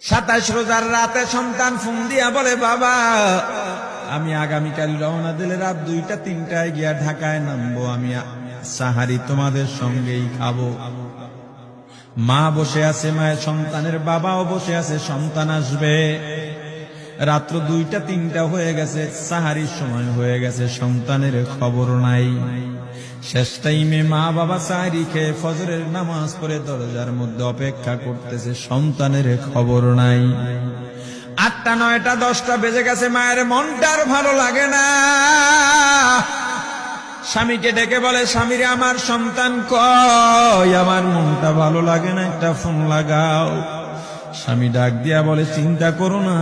27 রোজার রাতে সন্তান ফোন দিয়া বলে, বাবা আমি আগামীকাল রওনা দিলে রাত 2টা-3টায় গিয়া ঢাকায় নামবো, আমি সাহারি তোমাদের সঙ্গেই খাবো। মা বসে আছে, মায়ের সন্তানের বাবাও বসে আছে, সন্তান আসবে। রাত্র 2টা-3টা হয়ে গেছে, সাহারির সময় হয়ে গেছে, সন্তানের খবর নাই। শেষ টাইমে মা বাবা সাহারি খেয়ে ফজরের নামাজ পড়ে দরজার মধ্যে অপেক্ষা করতেছে, সন্তানের খবর নাই। 8টা, 9টা, 10টা বেজে গেছে, মায়ের মনটা আর ভালো লাগে না। স্বামীকে ডেকে বলে, স্বামীরে আমার সন্তান কই, আমার মনটা ভালো লাগে না, একটা ফোন লাগাও। স্বামী ডাক দিয়া বলে, চিন্তা করো না,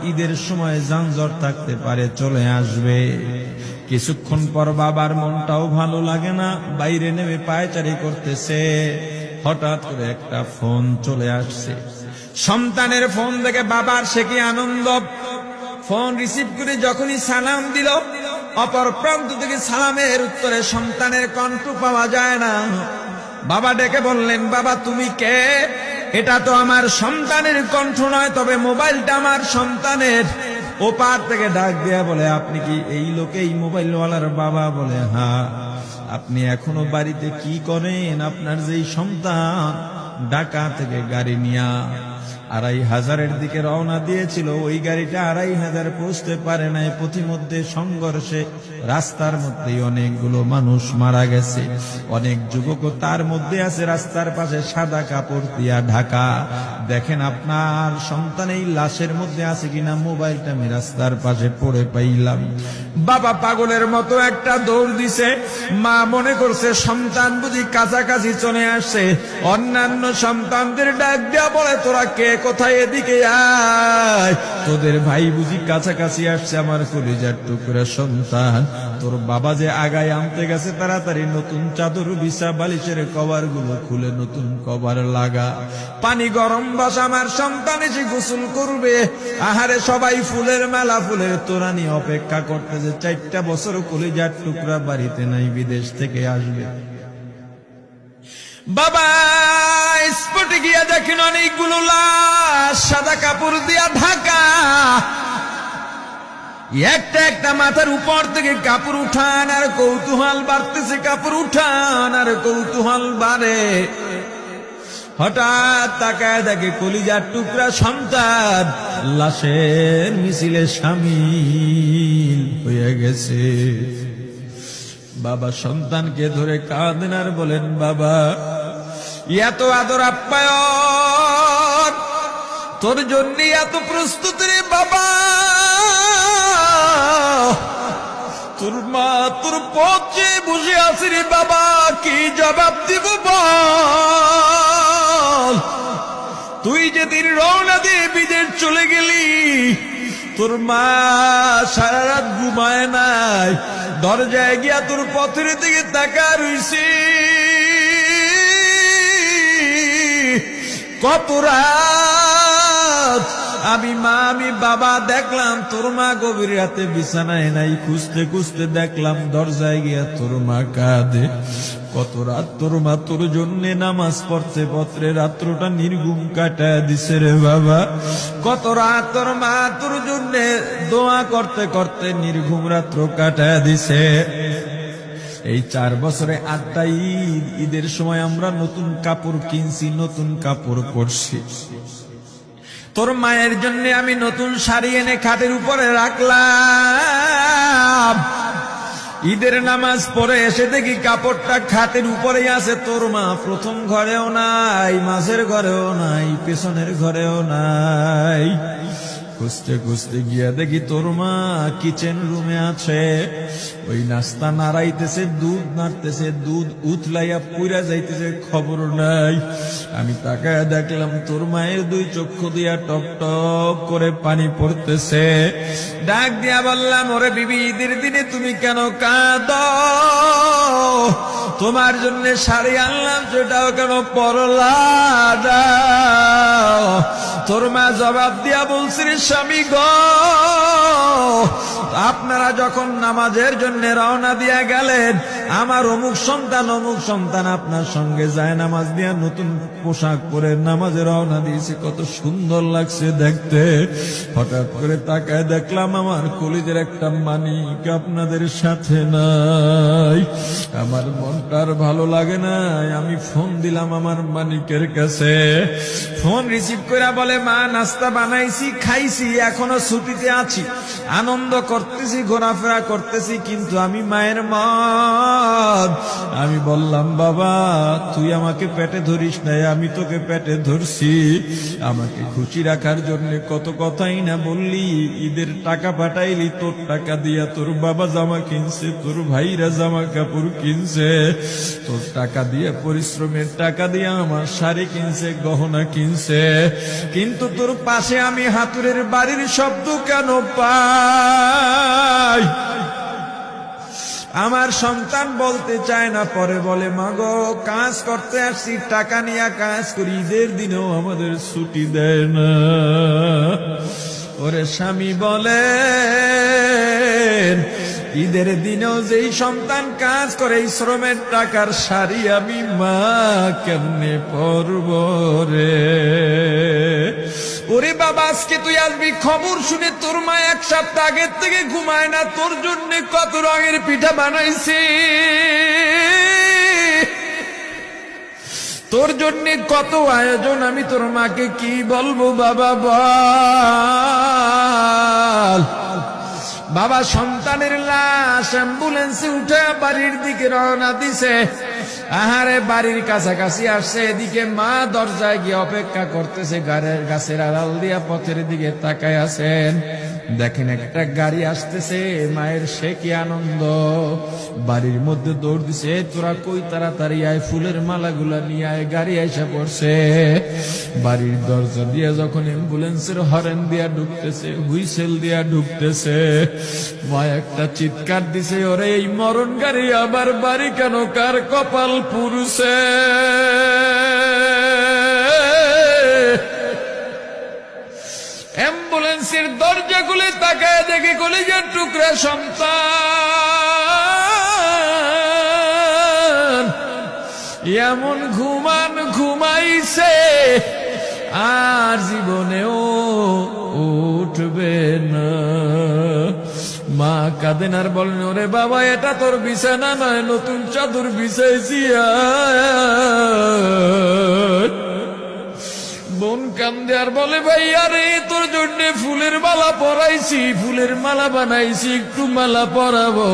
ঈদের সময় যানজট থাকতে পারে, চলে আসবে। কিছুক্ষণ পর বাবার মনটাও ভালো লাগে না, বাইরে নেমে পায়চারি করতেছে। হঠাৎ করে একটা ফোন চলে আসছে। সন্তানের ফোন দেখে বাবার সে কি আনন্দ। ফোন রিসিভ করে যখনই সালাম দিল, অপর প্রান্ত থেকে সালামের উত্তরে সন্তানের কণ্ঠ পাওয়া যায় না। বাবা ডেকে বললেন, বাবা তুমি কে? এটা তো আমার সন্তানের কণ্ঠ নয়, তবে মোবাইলটা আমার সন্তানের। ওপার থেকে ডাক দেয়া বলে, আপনি কি এই লোকে, এই মোবাইলওয়ালার বাবা? বলে, হ্যাঁ। আপনি এখনো বাড়িতে কি করেন? আপনার যেই সন্তান ঢাকা থেকে গাড়ি নিয়া 2500-এর দিকে রওনা দিয়েছিল, ওই গাড়িটা 2500 পৌঁছতে পারে নাই। পথিমধ্যে সংঘর্ষে রাস্তার মধ্যেই অনেকগুলো মানুষ মারা গেছে, অনেক যুবকও তার মধ্যে আছে। রাস্তার পাশে সাদা কাপড় দিয়া ঢাকা। দেখেন আপনার সন্তান এই লাশের মধ্যে আছে কিনা। মোবাইলটা আমি রাস্তার পাশে পড়ে পাইলাম। বাবা পাগলের মতো একটা দৌড় দিছে। মা মনে করছে সন্তান বুঝি কাছাকাছি চলে আসছে। অন্যান্য সন্তানদের ডাক দেয়া বলে, তোরা কে, কোথায়, এদিকে আয়, তোদের ভাই বুঝি কাছাকাছি আসছে। আমার কলিজার টুকরা সন্তান, তোর বাবা যে আগায় আনতে গেছে, তাড়াতাড়ি নতুন চাদর বিছা, বালিশের কভার গুলো খুলে নতুন কভার লাগা, পানি গরম বসা, আমার সন্তান এসে গোসল করবে। আহারে সবাই ফুলের মেলা, ফুলের তোড়া নিয়ে অপেক্ষা করতেছে। 4টা বছর কলিজার টুকরা বাড়িতে নাই, বিদেশ থেকে আসবে। বাবা স্পটে গিয়া দেখেন অনেকগুলো লাশ সাদা কাপড় দিয়া ঢাকা। একটা একটা মাথার উপর থেকে কাপড় উঠান আর কৌতূহল বাড়তেছে, কাপড় উঠান আর কৌতূহল বাড়ে। হঠাৎ তাকায় দেখে কলিজার টুকরা সন্তান লাশের মিছিলে শামিল হয়ে গেছে। বাবা সন্তানকে ধরে কাঁদেন আর বলেন, বাবা এত আদর আপ্যায়ন তোর জন্য, এত প্রস্তুতি রে বাবা। তোর মা তোর পথে বসে আছে রে বাবা, কি জবাব দিব বল? তুই যেদিন রওনা দিয়ে বিদেশ চলে গেলি, তোর মা সারা রাত ঘুমায় নাই, দরজায় গিয়া তোর পথের দিকে তাকা রইছি। কত রাত আমি মা, আমি বাবা দেখলাম তোর মা গভীর রাতে বিছানায় নাই। খুঁজতে খুঁজতে দেখলাম দরজায় গিয়া তোর মা কাঁদে। কত রাত তোর মা তোর জন্য নামাজ পড়তে পড়তে রাত্রটা নির্ঘুম কাটায় দিছে রে বাবা। কত রাত তোর মা তোর জন্য দোয়া করতে করতে নির্ঘুম রাত্র কাটায় দিছে। এই 4 বছরে 8টা ঈদ, ঈদের সময় আমরা নতুন কাপড় কিনছি, নতুন কাপড় পরছি। তোর মায়ের জন্য আমি নতুন শাড়ি এনে খাটের উপরে রাখলাম। ঈদের নামাজ পড়ে এসে দেখি কাপড়টা খাটের উপরেই আছে। তোর মা প্রথম ঘরেও নাই, মাঝের ঘরেও নাই, পেছনের ঘরেও নাই। খুঁজতে খুঁজতে গিয়া দেখি তোর মা কিচেন রুমে আছে। ওই নাস্তা নাড়াইতেছে, দুধ নাড়তেছে, দুধ উতলাইয়া পুইরা যাইতেছে, খবর নাই। আমি তাকায় দেখলাম তোর মায়ের 2 চক্ষু দিয়া টপ টপ করে পানি পড়তেছে। ডাক দিয়া বললাম, ওরে বিবি, ঈদের দিনে তুমি কেন কাঁদো? তোমার জন্য শাড়ি আনলাম, সেটাও কেন পরলা না? তোর মা জবাব দিয়া বলছি, স্বামী গো, আপনারা যখন নামাজের জন্য রওনা দিয়া গেলেন, আমার অমুক সন্তান আপনার সঙ্গে যায় নামাজ দিয়া নতুন পোশাক পরে নামাজে রওনা দিয়েছে, কত সুন্দর লাগছে দেখতে। হঠাৎ করে তাকায় দেখলাম আমার কলিজের একটা মানিক আপনাদের সাথে নাই। আমার মনটার ভালো লাগে নাই। আমি ফোন দিলাম আমার মানিকের কাছে, ফোন রিসিভ করে বলে, মা নাস্তা বানাইছি, খাইছি, এখনো ছুটিতে আছি, আনন্দ করতেছি, ঘোরাফেরা করতেছি, কিন্তু আমি মায়ের মন। আমি বললাম, বাবা তুই আমাকে পেটে ধরিস নাই, আমি তোকে পেটে ধরছি। আমাকে খুশি রাখার জন্য কত কথাই না বললি, ঈদের টাকা পাঠাইলি, তোর টাকা দিয়া তোর বাবা জামা কিনছে, তোর ভাইরা জামা কাপড় কিনছে, তোর টাকা দিয়ে পরিশ্রমের টাকা দিয়ে আমার শাড়ি কিনছে, গহনা কিনছে, কিন্তু তোর পাশে আমি হাতুড়ের বাড়ির শব্দ কেন পাই? আমার সন্তান বলতে চায় না, পরে বলে, মাগো কাজ করতে আসছি, টাকা নিয়ে কাজ করি, ঈদের দিনেও আমাদের ছুটি দেয় না। ওরে স্বামী বলে, ঈদের দিনেও যেই সন্তান কাজ করে, এই শ্রমের টাকার শাড়ি আমি মা কেমনে পরব রে? ওরে বাবা, আজকে তুই আসবি, খবর শুনে তোর মা এক সপ্তাহ আগের থেকে ঘুমায় না, তোর জন্য কত রঙের পিঠা বানাইছি, তোর জন্য কত আয়োজন, আমি তোর মাকে কি বলবো বাবা বল। বাবা সন্তানের লাশ অ্যাম্বুলেন্সে উঠে বাড়ির দিকে রওনা দিছে। আহারে বাড়ির কাছাকাছি আসছে, এদিকে মা দরজায় গিয়ে অপেক্ষা করতেছে, গাছের আড়াল দিয়া পথের দিকে তাকায় আছেন। দেখেন একটা গাড়ি আসতেছে, মায়ের সে কি আনন্দ, বাড়ির মধ্যে দৌড় দিছে, তোরা কই তাড়াতাড়ি আয়, ফুলের মালাগুলা নিয়ে আয়, গাড়ি এসে পড়ছে। বাড়ির দরজা দিয়ে যখন অ্যাম্বুলেন্সের হরেন দিয়া ঢুকতেছে, হুইসেল দিয়া ঢুকতেছে, মা একটা চিৎকার দিছে, ওরে এই মরণ গাড়ি আবার বাড়ি কেন, কার কপাল পুরুষে? অ্যাম্বুলেন্সের দরজা খুলে তাকায় দেখে কলিজার টুকরা সন্তান এমন ঘুমাইছে, আর জীবনেও উঠবে না। মা কাঁদেন আর বলেন, ওরে বাবা এটা তোর বিছানা নয়, নতুন চাদর বিছাইছি। বোন কান্দে আর বলে, ভাই আরে তোর জন্য ফুলের মালা পরাইছি, ফুলের মালা বানাইছি, একটু মালা পরাবো।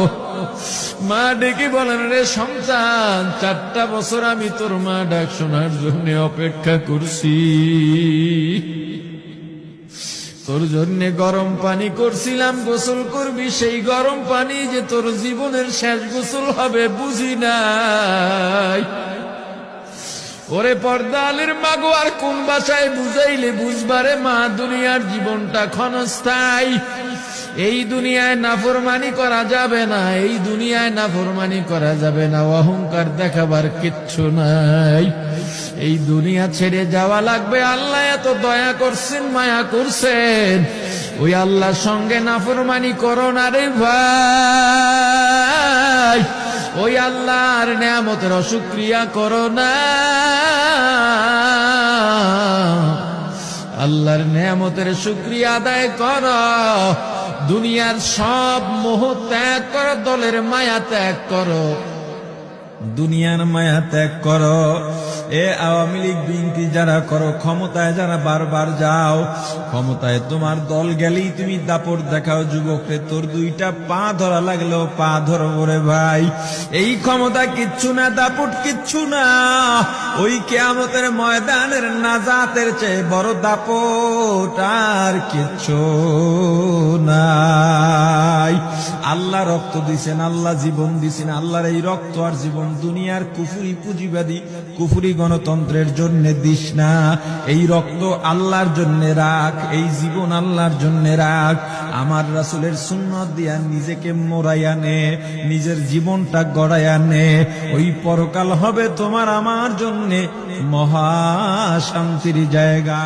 মা ডেকে বলেন, রে সন্তান, 4টা বছর আমি তোর মা ডাক শোনার জন্য অপেক্ষা করছি, তোর জন্য গরম পানি করছিলাম, গোসল করবি, সেই গরম পানি যে তোর জীবনের শেষ গোসল হবে বুঝি নাই। ওরে পর্দালের মাগো, আর কোন ভাষায় বুঝাইলে বুঝবারে মা, দুনিয়ার জীবনটা ক্ষণস্থায়ী, এই দুনিয়ায় নাফরমানি করা যাবে না, এই দুনিয়ায় নাফরমানি করা যাবে না, অহংকার দেখাবার কিচ্ছু নাই, এই দুনিয়া ছেড়ে যাওয়া লাগবে। আল্লাহ এত দয়া করছেন, মায়া করছেন, ওই আল্লাহর সঙ্গে নাফরমানি করো না রে ভাই, ওই আল্লাহর নেয়ামতের অশুকরিয়া করো না, আল্লাহর নেয়ামতের শুকরিয়া আদায় করো, দুনিয়ার সব মোহ ত্যাগ করো, দলের মায়া ত্যাগ করো, দুনিয়ার মায়া ত্যাগ করো। এ আওয়ামী লীগ বিএনপি যারা করো, ক্ষমতায় যারা বারবার যাও, ক্ষমতায় তোমার দল গেলেই তুমি দাপট দেখাও, যুবকরে তোর 2টা পা ধরা লাগলেও পা ধরো রে ভাই, এই ক্ষমতা কিচ্ছু না, দাপট কিচ্ছু না, ওই কিয়ামতের ময়দানের নাজাতের চেয়ে বড় দাপট আর কিচ্ছু নাই। আল্লাহ রক্ত দিছেন, আল্লাহ জীবন দিছেন, আল্লাহর এই রক্ত আর জীবন দুনিয়ার কুফরি পুঁজিবাদী কুফরি গণতন্ত্রের জন্য দিস না, এই রক্ত আল্লাহর জন্য রাখ, এই জীবন আল্লাহর জন্য রাখ। আমার রাসূলের সুন্নাত দিয়া নিজেকে মোড়াইয়া নে, নিজের জীবনটা গড়াইয়া নে, ওই পরকাল হবে তোমার আমার জন্য মহা শান্তির জায়গা।